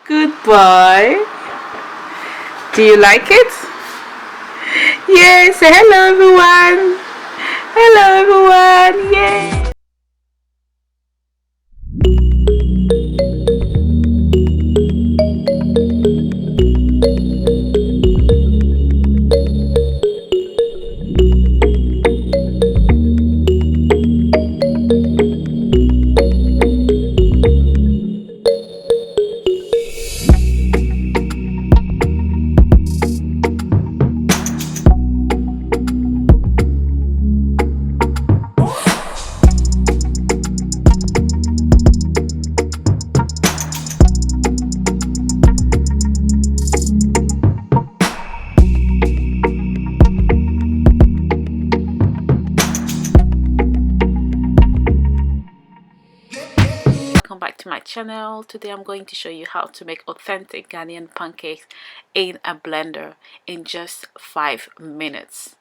Good boy. Do you like it? Yes. Say hello, everyone. Hello, everyone. Yay. Welcome back to my channel. Today I'm going to show you how to make authentic Ghanaian pancakes in a blender in just 5 minutes.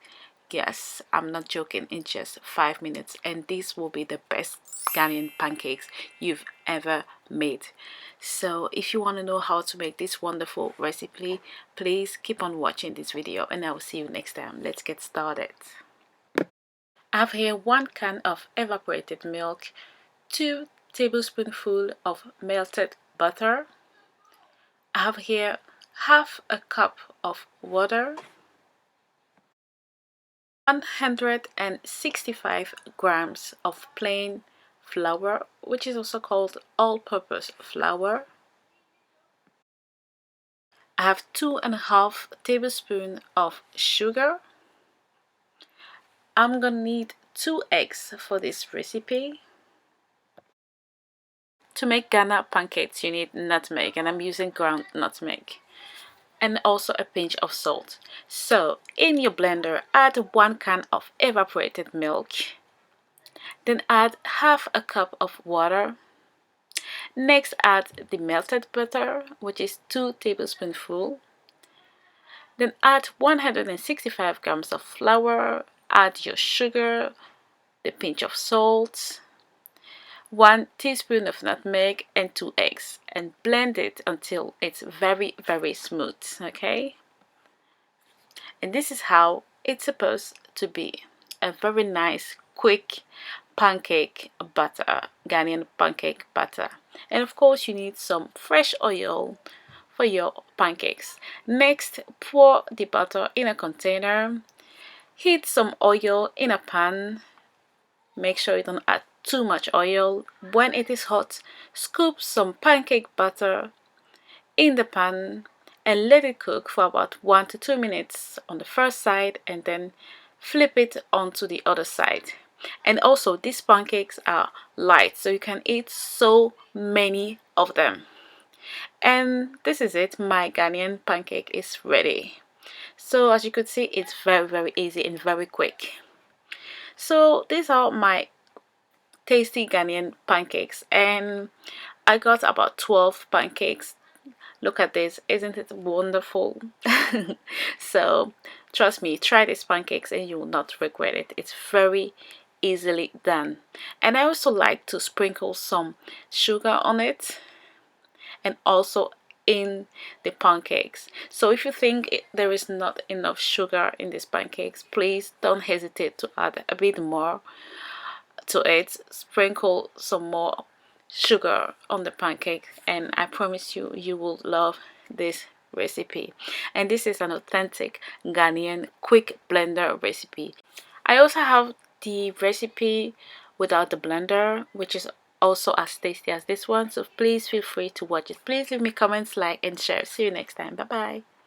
Yes, I'm not joking, in just 5 minutes, and these will be the best Ghanaian pancakes you've ever made. So if you want to know how to make this wonderful recipe, please keep on watching this video and I will see you next time. Let's get started. I have here 1 can of evaporated milk, 2 tablespoonfuls of melted butter. I have here half a cup of water, 165 grams of plain flour, which is also called all-purpose flour. I have 2.5 tablespoons of sugar. I'm gonna need 2 eggs for this recipe. To make Ghana pancakes, you need nutmeg, and I'm using ground nutmeg, and also a pinch of salt. So in your blender, add 1 can of evaporated milk, then add half a cup of water. Next, add the melted butter, which is 2 tablespoonfuls. Then add 165 grams of flour, add your sugar, the pinch of salt, 1 teaspoon of nutmeg, and 2 eggs, and blend it until it's very smooth. Okay, and this is how it's supposed to be: a very nice quick pancake butter, Ghanaian pancake butter. And of course you need some fresh oil for your pancakes. Next, pour the butter in a container, heat some oil in a pan. Make sure you don't add too much oil. When it is hot, scoop some pancake batter in the pan and let it cook for about 1 to 2 minutes on the first side, and then flip it onto the other side. And also, these pancakes are light, so you can eat so many of them. And this is it. My Ghanaian pancake is ready. So as you could see, it's very easy and very quick. So these are my tasty Ghanaian pancakes, and I got about 12 pancakes. Look at this, isn't it wonderful? So trust me, try these pancakes and you will not regret it. It's very easily done. And I also like to sprinkle some sugar on it, and also in the pancakes. So if you think there is not enough sugar in these pancakes, please don't hesitate to add a bit more to it. Sprinkle some more sugar on the pancake, and I promise you, you will love this recipe. And this is an authentic Ghanaian quick blender recipe. I also have the recipe without the blender, which is also as tasty as this one, so please feel free to watch it. Please leave me comments, like and share. See you next time. Bye bye.